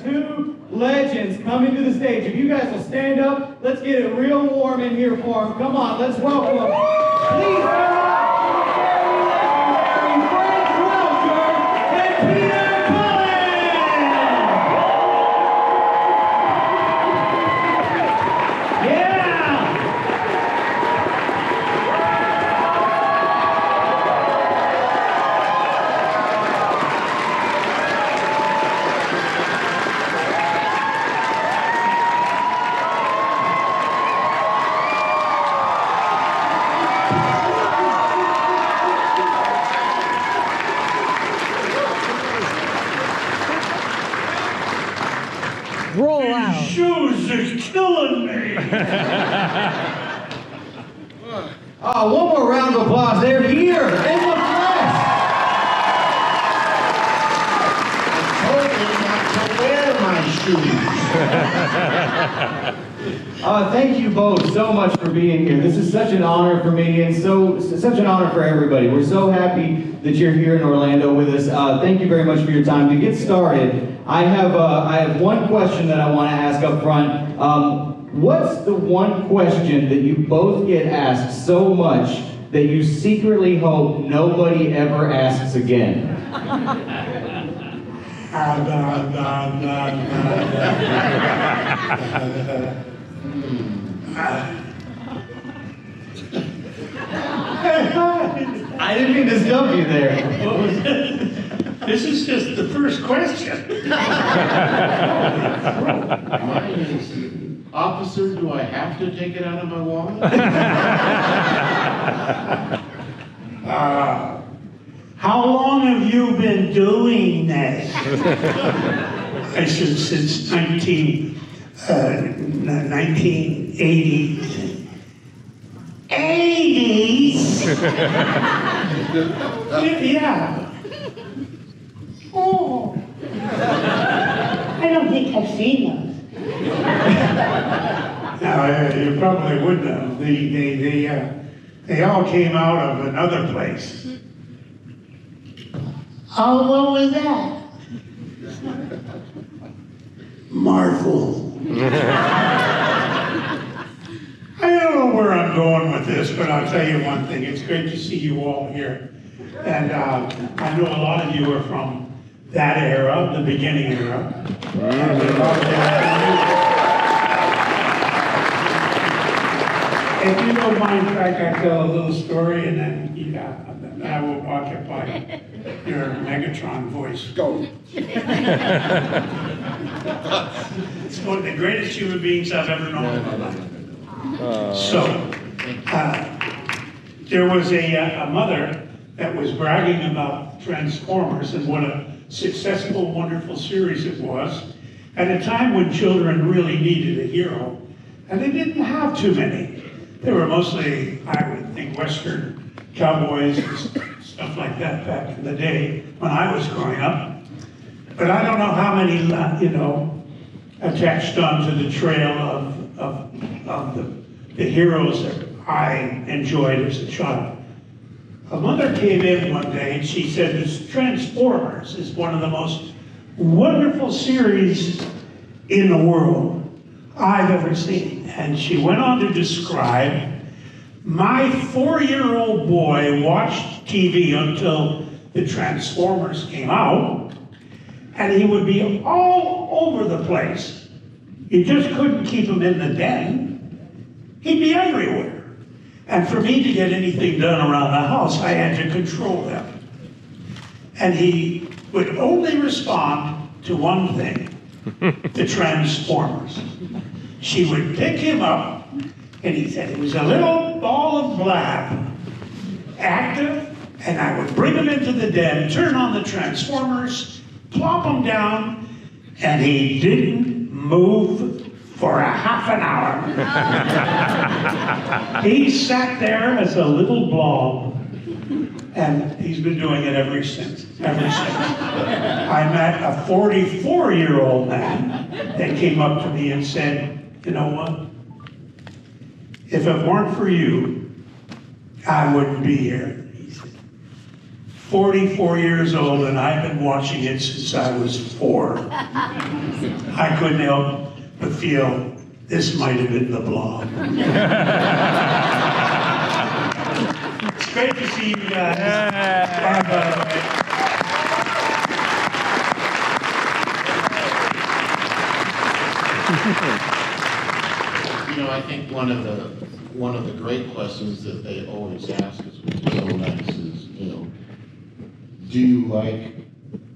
two legends coming to the stage. If you guys will stand up, let's get it real warm in here for them. Come on, let's welcome them. Please Frank Welker and Cullen. Yeah! Roll out. These shoes are killing me. One more round of applause. They're here in the flesh. I told you not to wear my shoes. Thank you both so much for being here. This is such an honor for me and such an honor for everybody. We're so happy that you're here in Orlando with us. Thank you very much for your time. To get started, I have one question that I want to ask up front. What's the one question that you both get asked so much that you secretly hope nobody ever asks again? I didn't mean to stump you there. What was it? This is just the first question. Mine is, officer, do I have to take it out of my wallet? How long have you been doing this? I said since 1980. 80s? Yeah. Oh. I don't think I've seen those. Now, you probably wouldn't have. They all came out of another place. Oh, what was that? Marvel. I don't know where I'm going with this, but I'll tell you one thing. It's great to see you all here. And I know a lot of you are from that era, the beginning era. If you don't mind, Frank, I tell a little story and then I will occupy your Megatron voice. Go. It's one of the greatest human beings I've ever known in my life. There was a mother that was bragging about Transformers and what a successful, wonderful series it was at a time when children really needed a hero, and they didn't have too many. They were mostly, I would think, Western cowboys and stuff like that back in the day when I was growing up. But I don't know how many, attached onto the trail of the heroes that I enjoyed as a child. A mother came in one day and she said, this Transformers is one of the most wonderful series in the world I've ever seen. And she went on to describe, my 4-year-old boy watched TV until the Transformers came out, and he would be all over the place. You just couldn't keep him in the den. He'd be everywhere. And for me to get anything done around the house, I had to control him. And he would only respond to one thing, the Transformers. She would pick him up, and he said it was a little ball of blab, active, and I would bring him into the den, turn on the Transformers, plop him down, and he didn't move for a half an hour. He sat there as a little blob, and he's been doing it ever since. I met a 44-year-old man that came up to me and said, you know what? If it weren't for you, I wouldn't be here. He said, 44 years old, and I've been watching it since I was 4. I couldn't help but feel this might have been the Blob. It's great to see you guys. Bye, by the way. You know, I think one of the great questions that they always ask us, which is so nice, is, you know, do you like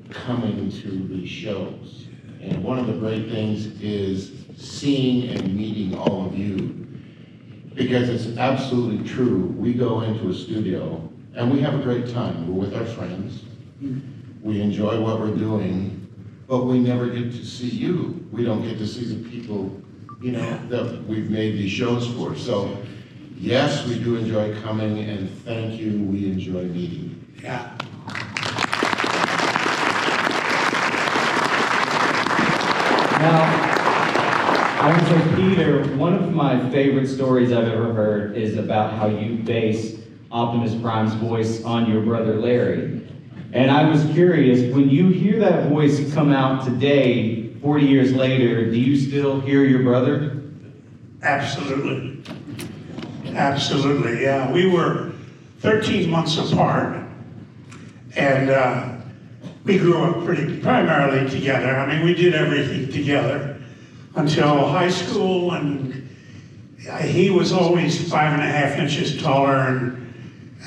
coming to these shows? And one of the great things is seeing and meeting all of you, because it's absolutely true. We go into a studio and we have a great time. We're with our friends. We enjoy what we're doing, but we never get to see you. We don't get to see the people, you know, that we've made these shows for. So yes, we do enjoy coming, and thank you, we enjoy meeting you. Yeah. Now, I would say, Peter, one of my favorite stories I've ever heard is about how you base Optimus Prime's voice on your brother Larry. And I was curious, when you hear that voice come out today, 40 years later, do you still hear your brother? Absolutely. Absolutely, yeah. We were 13 months apart, and we grew up primarily together. I mean, we did everything together until high school, and he was always 5.5 inches taller,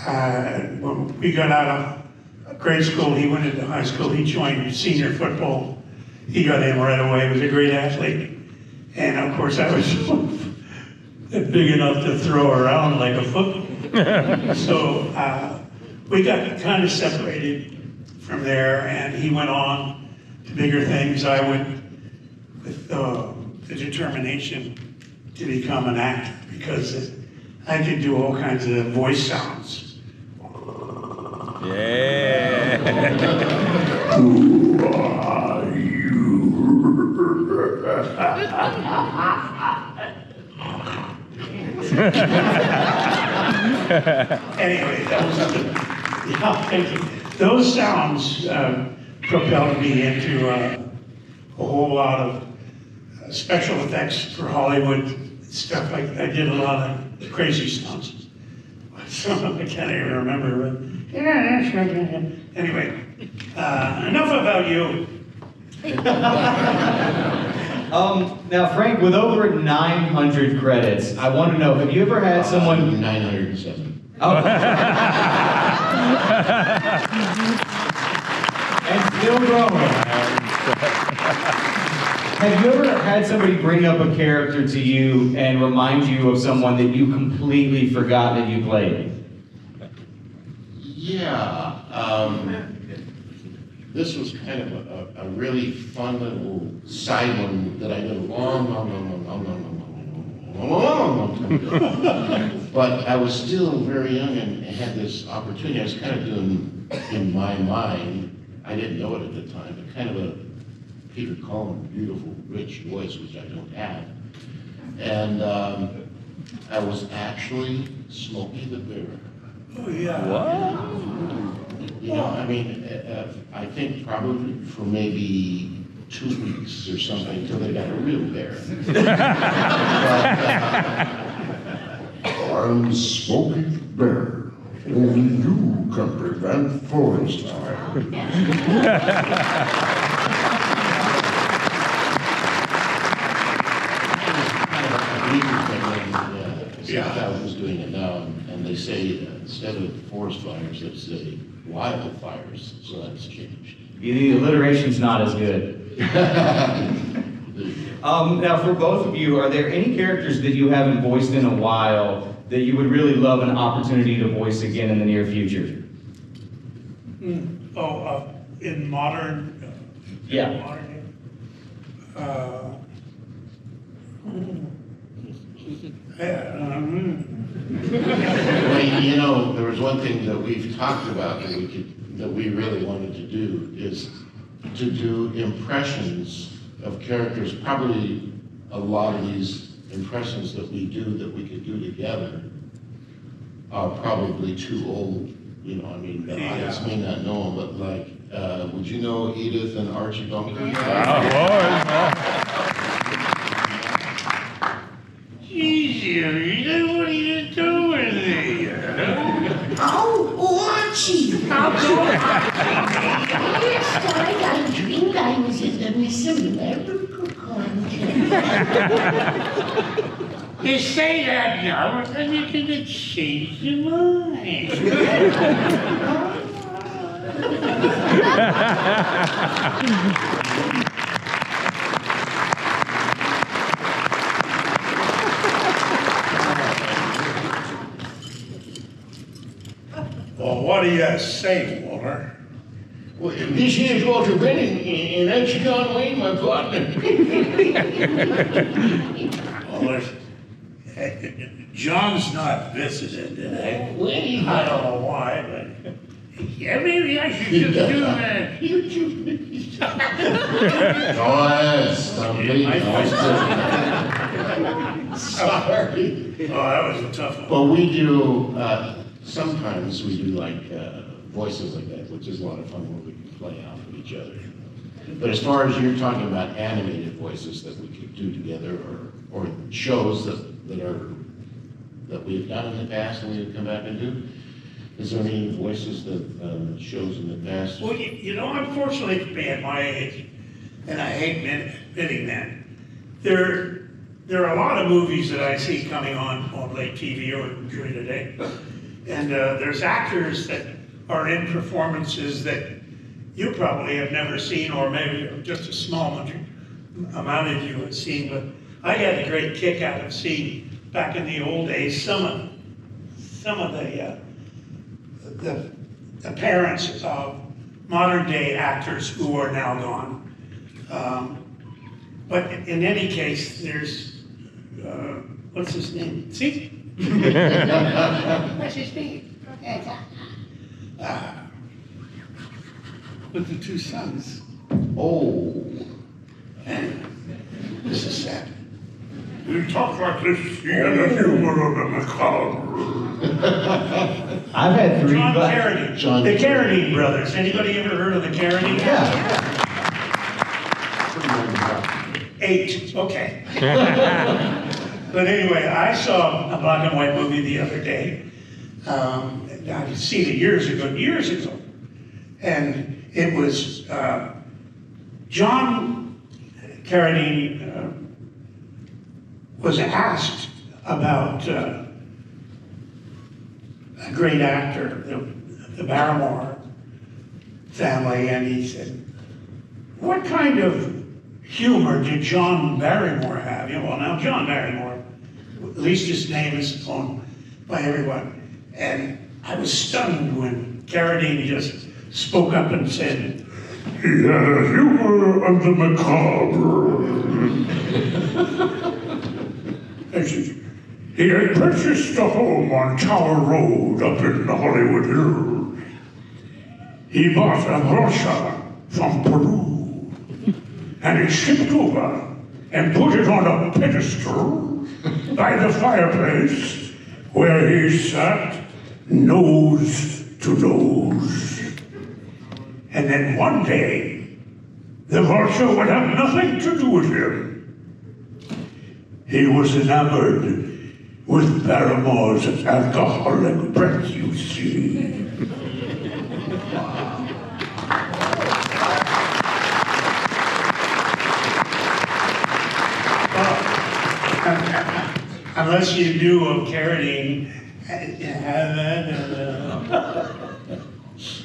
and when we got out of grade school, he went into high school, he joined senior football. He got in right away, he was a great athlete. And of course, I was big enough to throw around like a football. So we got kind of separated from there, and he went on to bigger things. I went with the determination to become an actor, because I could do all kinds of voice sounds. Yeah. Who are you? Anyway, thank you. Those sounds propelled me into a whole lot of special effects for Hollywood stuff. I did a lot of crazy stunts. Some of them I can't even remember, but anyway, enough about you. Now, Frank, with over 900 credits, I want to know, have you ever had someone... 907. Oh. And still growing. Have you ever had somebody bring up a character to you and remind you of someone that you completely forgot that you played? Yeah, this was kind of a really fun little side one that I did a long time ago. But I was still very young and had this opportunity. I was kind of doing, in my mind, I didn't know it at the time, but kind of a Peter Cullen, beautiful, rich voice, which I don't have. And I was actually Smokey the Bear. Oh, yeah. What? You know, I mean, I think probably for maybe 2 weeks or something until they got a real bear. But, I'm Smokey the Bear. Only you can prevent forest fire. I was doing it now, and they say instead of forest fires, they say wildfires, so that's changed. The alliteration's not as good. Now, for both of you, are there any characters that you haven't voiced in a while that you would really love an opportunity to voice again in the near future? In modern... Yeah. Well, you know, there was one thing that we've talked about that we really wanted to do is to do impressions of characters. Probably a lot of these impressions that we do that we could do together are probably too old you know, I mean, the audience may not know them, but like, would you know Edith and Archie Bunker? Easy, what are you doing there? Oh, Archie! How good! Last night I dreamed I was in the Miss America contest. You say that now, and you're gonna change your mind. Well, what do you say, Walter? Well, this here's Walter Benning, and that's John Wayne, my partner. Well, John's not visiting today. Wayne. I don't know why, but Yeah, maybe I should just do that. Sorry. Oh, that was a tough one. But we do, sometimes we do like voices like that, which is a lot of fun when we can play off of each other. But as far as you're talking about animated voices that we could do together, or shows that we've done in the past and we would come back and do, is there any voices that shows in the past? Well, you know, unfortunately for me at my age, and I hate admitting that, there are a lot of movies that I see coming on late TV or during the day. And there's actors that are in performances that you probably have never seen, or maybe just a small amount of you have seen. But I had a great kick out of seeing, back in the old days, some of the parents of modern day actors who are now gone. But in any case, there's, what's his name? See? What's his name? With the two sons. Oh. And this is sad. You talk like this, you got the humor of the macabre. I've had three, John but Carradine. John The Carradine brothers. Anybody ever heard of the Carradine? yeah. 8, okay. But anyway, I saw a black and white movie the other day. I'd seen it years ago. And it was John Carradine was asked about a great actor, the Barrymore family, and he said, what kind of humor did John Barrymore have? You know, well, now John Barrymore, at least his name is known by everyone. And I was stunned when Carradine just spoke up and said, He had a humor of the macabre. He had purchased a home on Tower Road up in the Hollywood Hills. He bought a brocha from Peru, and he shipped over and put it on a pedestal by the fireplace where he sat nose to nose. And then one day, the vulture would have nothing to do with him. He was enamored with Barrymore's alcoholic breath, you see. unless you knew of Carradine,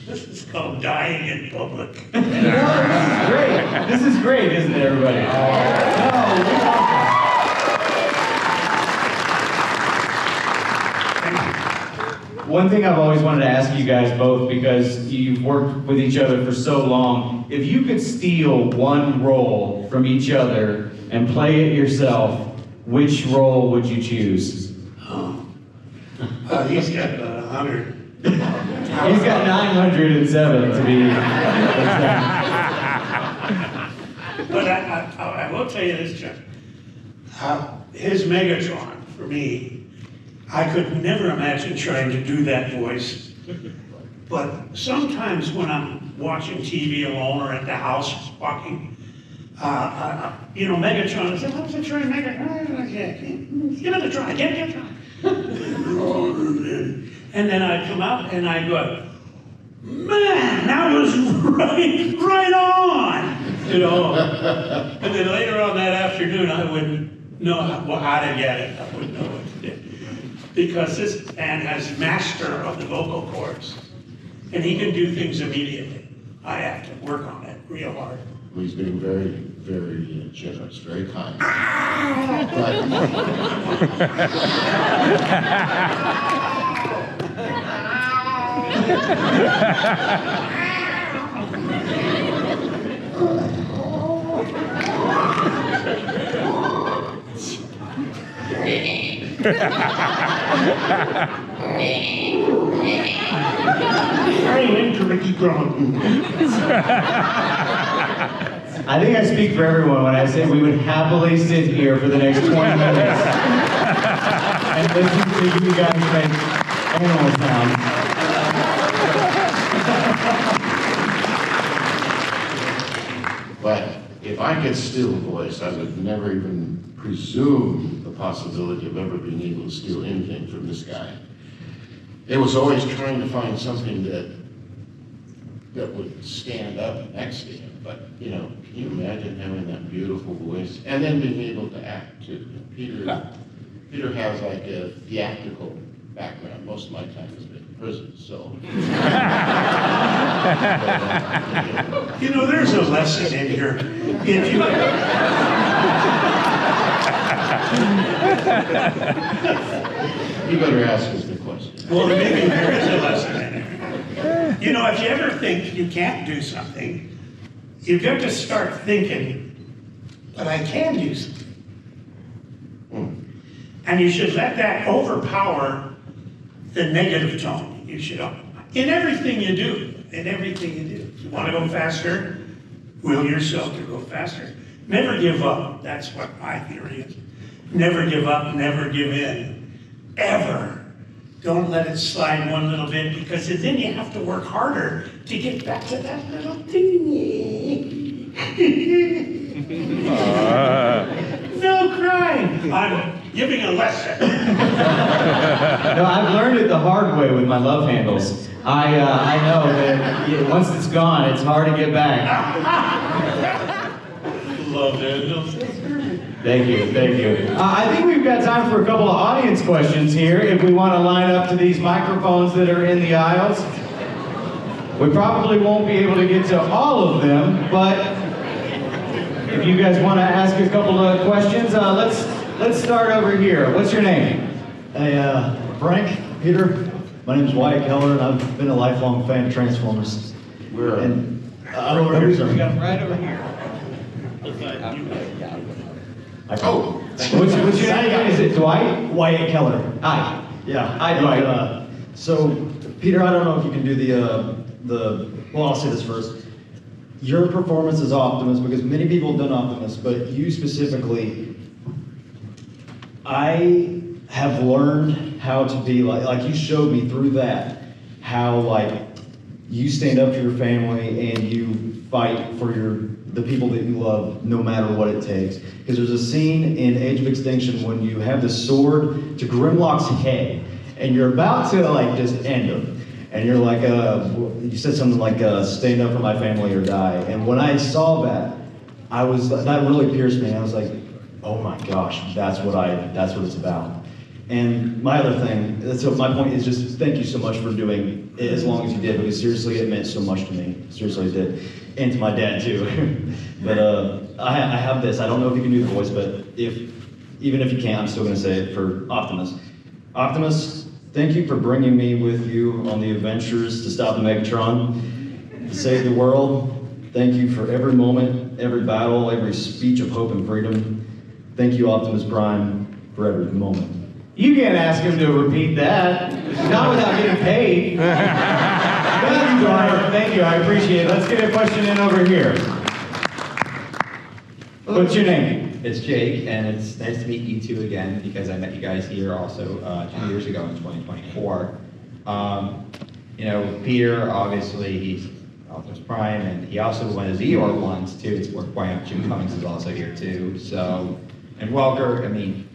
this is called dying in public. This is great, isn't it, everybody? No, we love that. One thing I've always wanted to ask you guys both, because you've worked with each other for so long, if you could steal one role from each other and play it yourself, which role would you choose? He's got 100. He's got 907 to be exact. But I will tell you this, Chuck. His Megatron, for me, I could never imagine trying to do that voice But sometimes when I'm watching TV alone or at the house walking, you know, Megatron, I said, "What's the try Megatron?" Give it a try, give it a try. And then I come out and I go, "Man, that was right on," you know. And then later on that afternoon, I wouldn't know how to get it. I wouldn't know what to do. Because this man has master of the vocal cords. And he can do things immediately. I have to work on it real hard. He's been very, very generous, very kind. I'm into Ricky Brown. I think I speak for everyone when I say we would happily sit here for the next 20 minutes and listen to you guys make animal sounds. But if I could steal a voice, I would never even presume the possibility of ever being able to steal anything from this guy. It was always trying to find something that would stand up next to him. But, you know, can you imagine having that beautiful voice and then being able to act too? Peter has like a theatrical background. Most of my time has been in prison, so. You know, there's a lesson in here. If you... You better ask us the question. Well, maybe there is a lesson in it. You know, if you ever think you can't do something, you've got to start thinking, but I can do something. And you should let that overpower the negative tone. You should, in everything you do, in everything you do. If you want to go faster, will yourself to go faster. Never give up. That's what my theory is. Never give up, never give in. Ever. Don't let it slide one little bit, because then you have to work harder to get back to that little thingy. No crying. I'm giving a lesson. No, I've learned it the hard way with my love handles. I know that once it's gone, it's hard to get back. Love handles. Thank you, thank you. I think we've got time for a couple of audience questions here, if we want to line up to these microphones that are in the aisles. We probably won't be able to get to all of them, but if you guys want to ask a couple of questions, let's start over here. What's your name? Hey, Frank, Peter. My name's Wyatt Keller, and I've been a lifelong fan of Transformers. Where? And I'm over here, sir. We got them right over here. Oh, What's your name? Is it Dwight? Wyatt Keller. Hi. Yeah. Hi, Dwight. So, Peter, I don't know if you can do well, I'll say this first. Your performance as Optimus, because many people have done Optimus, but you specifically, I have learned how to be like you showed me through that, how like you stand up for your family and you fight for the people that you love, no matter what it takes. Because there's a scene in Age of Extinction when you have the sword to Grimlock's head, and you're about to like just end him. And you're like, you said something like, stand up for my family or die. And when I saw that, that really pierced me. I was like, oh my gosh, that's what it's about. And my other thing, so my point is just thank you so much for doing it as long as you did, because seriously, it meant so much to me. Seriously, it did. And to my dad too. But I have this, I don't know if you can do the voice, but even if you can't, I'm still gonna say it for Optimus. Optimus, thank you for bringing me with you on the adventures to stop the Megatron, to save the world. Thank you for every moment, every battle, every speech of hope and freedom. Thank you, Optimus Prime, for every moment. You can't ask him to repeat that. Not without getting paid. Thank you, Dwight. Thank you, I appreciate it. Let's get a question in over here. What's your name? It's Jake, and it's nice to meet you two again, because I met you guys here also 2 years ago in 2024. You know, Peter, obviously, he's Optimus Prime, and he also was Eeyore once, too. It's worth pointing out Jim Cummings is also here, too. So, and Welker, I mean,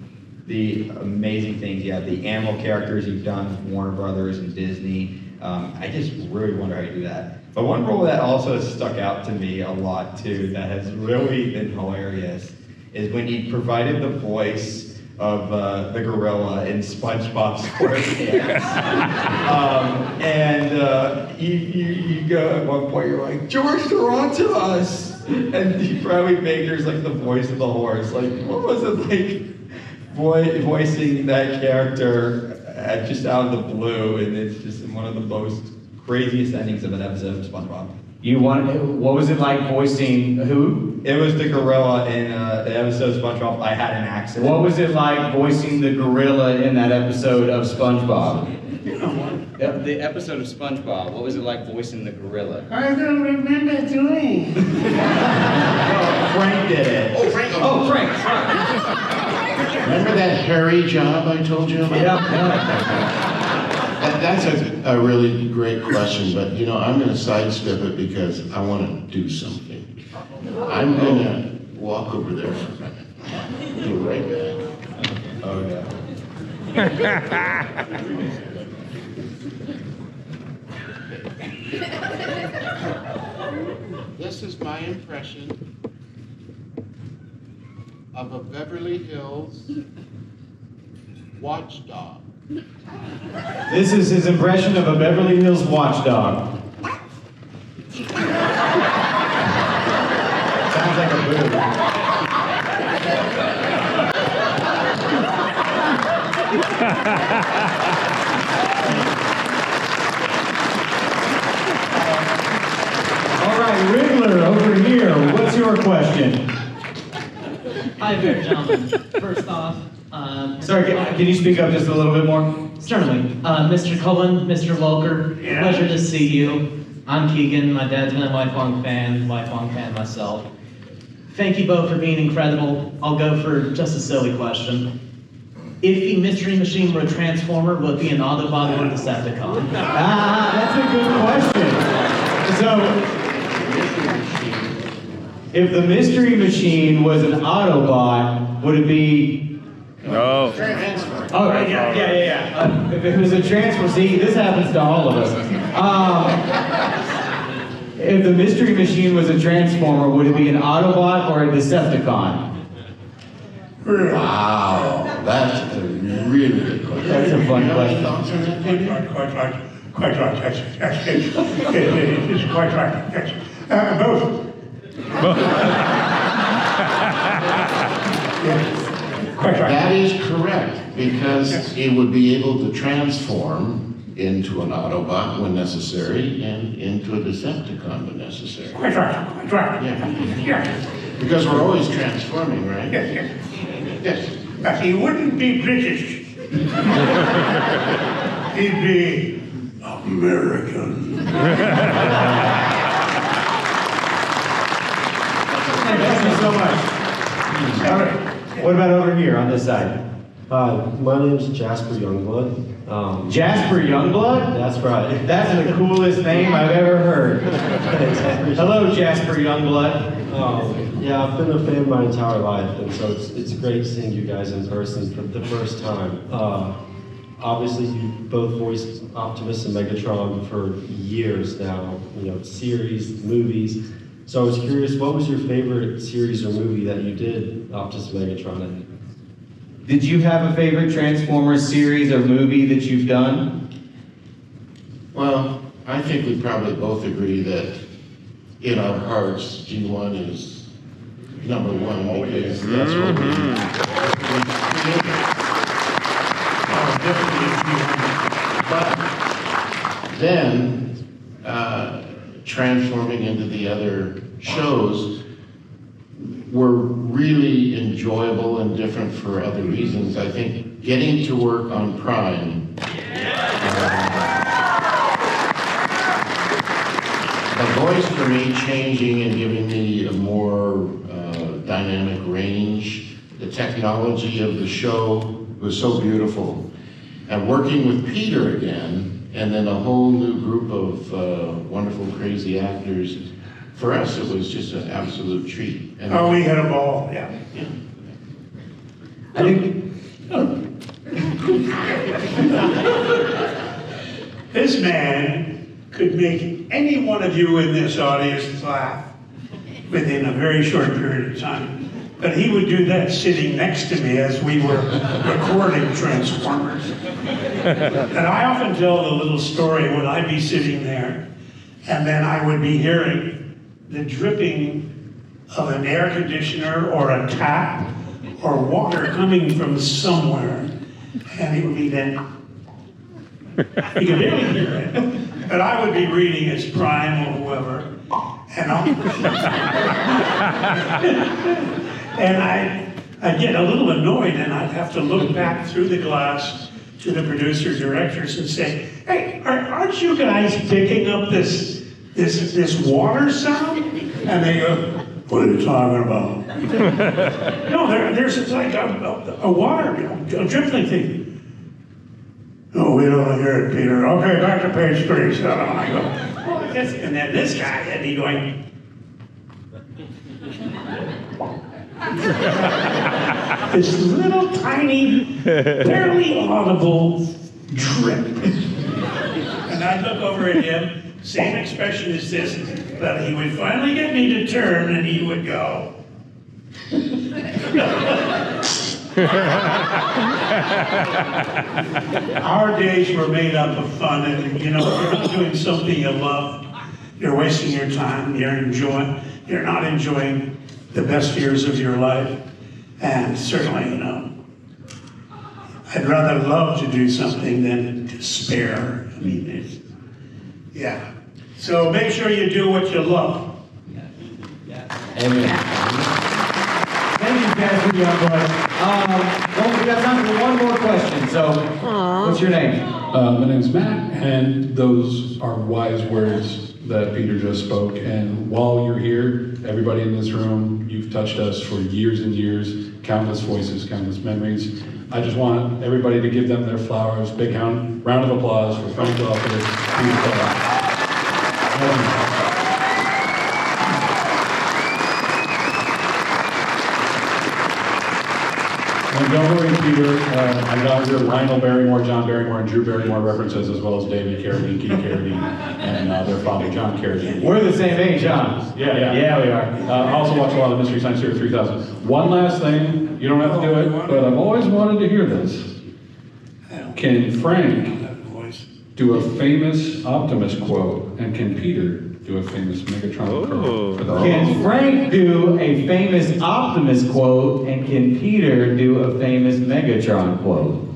the amazing things, you have the animal characters you've done with Warner Brothers and Disney. I just really wonder how you do that. But one role that also stuck out to me a lot, too, that has really been hilarious, is when you provided the voice of the gorilla in SpongeBob SquarePants. You go at one point, you're like, George, they're on to us! And you probably Baker's like the voice of the horse. Like, what was it like voicing that character just out of the blue? And it's just one of the most craziest endings of an episode of SpongeBob. What was it like voicing who? It was the gorilla in the episode of SpongeBob, I Had an Accident. What was it like voicing the gorilla in that episode of SpongeBob? The episode of SpongeBob, what was it like voicing the gorilla? I don't remember doing. Frank did it. Oh, Frank. Oh, Frank. Remember that hairy job I told you about? Yeah. That's a really great question, but you know, I'm gonna sidestep it because I wanna do something. I'm gonna walk over there for a minute. Be right back. Oh, yeah. This is my impression of a Beverly Hills watchdog. This is his impression of a Beverly Hills watchdog. Sounds like a boo. All right, Riddler, over here, what's your question? Hi there, gentlemen. First off, Sorry, can you speak up just a little bit more? certainly, Mr. Cullen, Mr. Welker, Yeah. pleasure to see you. I'm Keegan. My dad's been a lifelong fan myself. Thank you both for being incredible. I'll go for just a silly question. If the Mystery Machine were a Transformer, would it be an Autobot or a Decepticon? That's a good question. So, if the Mystery Machine was an Autobot, would it be... Oh. Oh, yeah. If it was a transfer, see, this happens to all of us. If the Mystery Machine was a Transformer, would it be an Autobot or a Decepticon? Wow, that's a really good question. That's a fun question. Thoughts on that, Peter? Quite right. It is quite right. Yes. Both. Yes. Quite right. That is correct, because it would be able to transform into an Autobot when necessary and into a Decepticon when necessary. Quite right. Yeah. Yes. Because we're always transforming, right? Yes. Yes. But he wouldn't be British. He'd be American. Thank you so much. All right. What about over here on this side? Hi, my name is Jasper Youngblood. Jasper Youngblood? That's right. That's the coolest name I've ever heard. Hello, Jasper Youngblood. Yeah, I've been a fan my entire life, and so it's great seeing you guys in person for the first time. Obviously, you both voiced Optimus and Megatron for years now, series, movies. So I was curious, what was your favorite series or movie that you did Optimus and Megatron in? Did you have a favorite Transformers series or movie that you've done? Well, I think we probably both agree that in our hearts, G1 is number one, because that's what we But then, transforming into the other shows were really enjoyable and different for other reasons. I think getting to work on Prime, the voice for me changing and giving me a more dynamic range. The technology of the show was so beautiful. And working with Peter again, and then a whole new group of wonderful, crazy actors. For us, it was just an absolute treat. And Oh, we had a ball, yeah. I think, This man could make any one of you in this audience laugh within a very short period of time. But he would do that sitting next to me as we were recording Transformers. And I often tell the little story when I'd be sitting there, and then I would be hearing the dripping of an air conditioner or a tap or water coming from somewhere. And it would be then, you could barely hear it, but I would be reading as Prime or whoever, and I'd get a little annoyed, and I'd have to look back through the glass to the producer directors and say, "Hey, aren't you guys picking up this water sound?" And they go, "What are you talking about?" No, there's like a water, a dripping thing. "Oh, we don't hear it, Peter. Okay, back to page 3. So I go, "Oh, yes." And then this guy had me going. This little tiny, barely audible drip. And I'd look over at him, same expression as this, but he would finally get me to turn and he would go. Our days were made up of fun, and you know, if you're not doing something you love, you're wasting your time, you're not enjoying the best years of your life. And certainly, you know, I'd rather love to do something than despair. I mean, yeah. So make sure you do what you love. amen. Thank you, Pastor Youngblood. Well, we got time for one more question. So, what's your name? My name's Matt, and those are wise words that Peter just spoke. And while you're here, everybody in this room, you've touched us for years and years, countless voices, countless memories. I just want everybody to give them their flowers. Big round of applause for Frank Welker. And don't worry, Peter, I got your Lionel Barrymore, John Barrymore, and Drew Barrymore references, as well as David Carradine, Keith Carradine, and their father, John Carradine. We're the same age, John. Yeah, we are. I also watch a lot of Mystery Science Theater 3000. One last thing, you don't have to do it, but I've always wanted to hear this. Can Frank do a famous Optimus quote, and can Peter do a famous Megatron quote? Can Frank do a famous Optimus quote, and can Peter do a famous Megatron quote?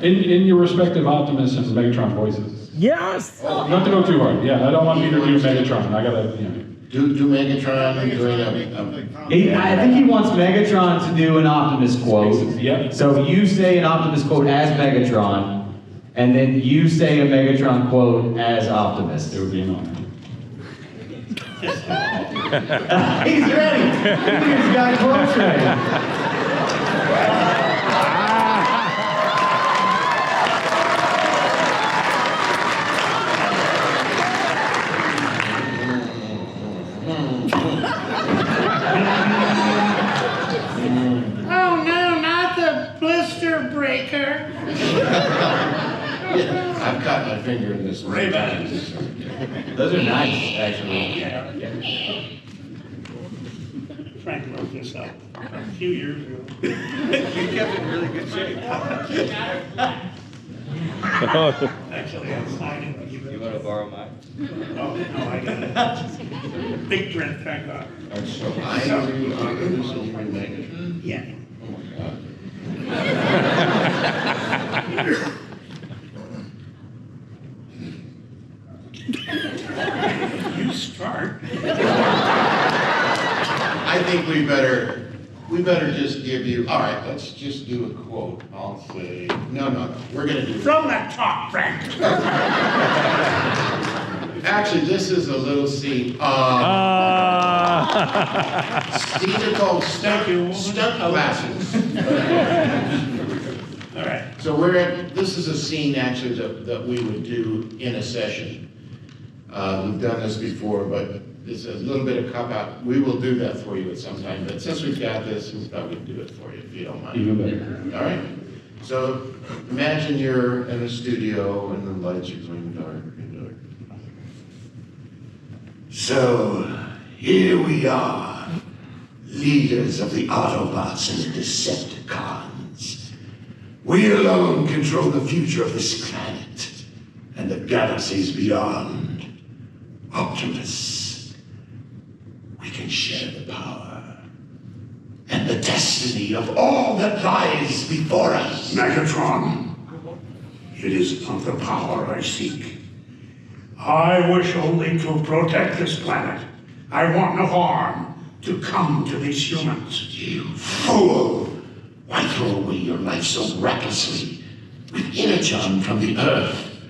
In your respective Optimus and Megatron voices. Yes! Not to go too hard. Yeah, I don't want Peter to do Megatron. I gotta, you know. Do Megatron doing I think he wants Megatron to do an Optimus quote. Yep. So you say an Optimus quote as Megatron, and then you say a Megatron quote as Optimus. It would be an honor. He's ready. He's got quotes ready. Oh no, not the blister breaker. I've got my finger in this. Ray-Bans. Those are nice, actually. Frank wrote this up a few years ago. You kept it in really good shape. Actually, I signed it. You want to borrow mine? Oh, no, I got it. Big print, thank God. So I do Optimus and you do Megatron? Yeah. Oh my God. You start. I think we better just give you, all right, let's just do a quote. I'll say, no, we're gonna do From the top, Frank. Actually, this is a little scene. Scene called stunt glasses. So this is a scene actually that we would do in a session. We've done this before, but it's a little bit of cop-out. We will do that for you at some time, but since we've got this, we thought we'd do it for you, if you don't mind. Even better. All right? So imagine you're in a studio and the lights are going dark and dark. So, here we are, leaders of the Autobots and Decepticons. We alone control the future of this planet and the galaxies beyond. Optimus, we can share the power and the destiny of all that lies before us. Megatron, it is not the power I seek. I wish only to protect this planet. I want no harm to come to these humans. You fool! Why throw away your life so recklessly? With Energon from the Earth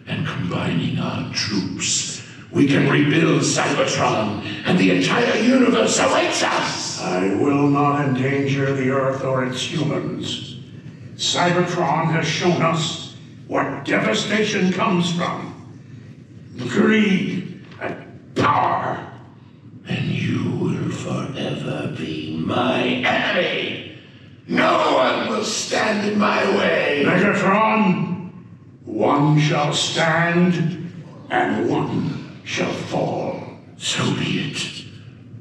and combining our troops, we can rebuild Cybertron, and the entire universe awaits us! I will not endanger the Earth or its humans. Cybertron has shown us what devastation comes from. Greed and power. And you will forever be my enemy. No one will stand in my way. Megatron, one shall stand and one shall fall. So be it.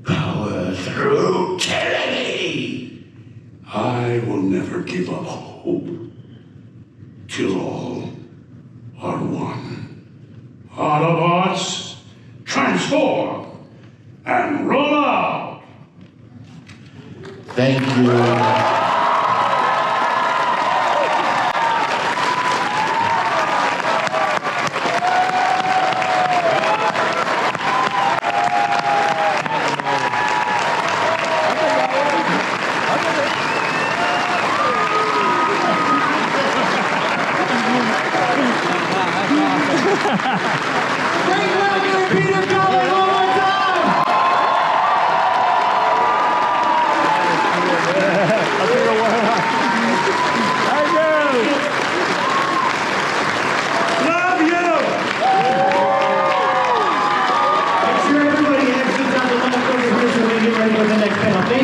Power through tyranny. I will never give up hope till all are one. Autobots, transform and roll out. Thank you. Ha ha ha!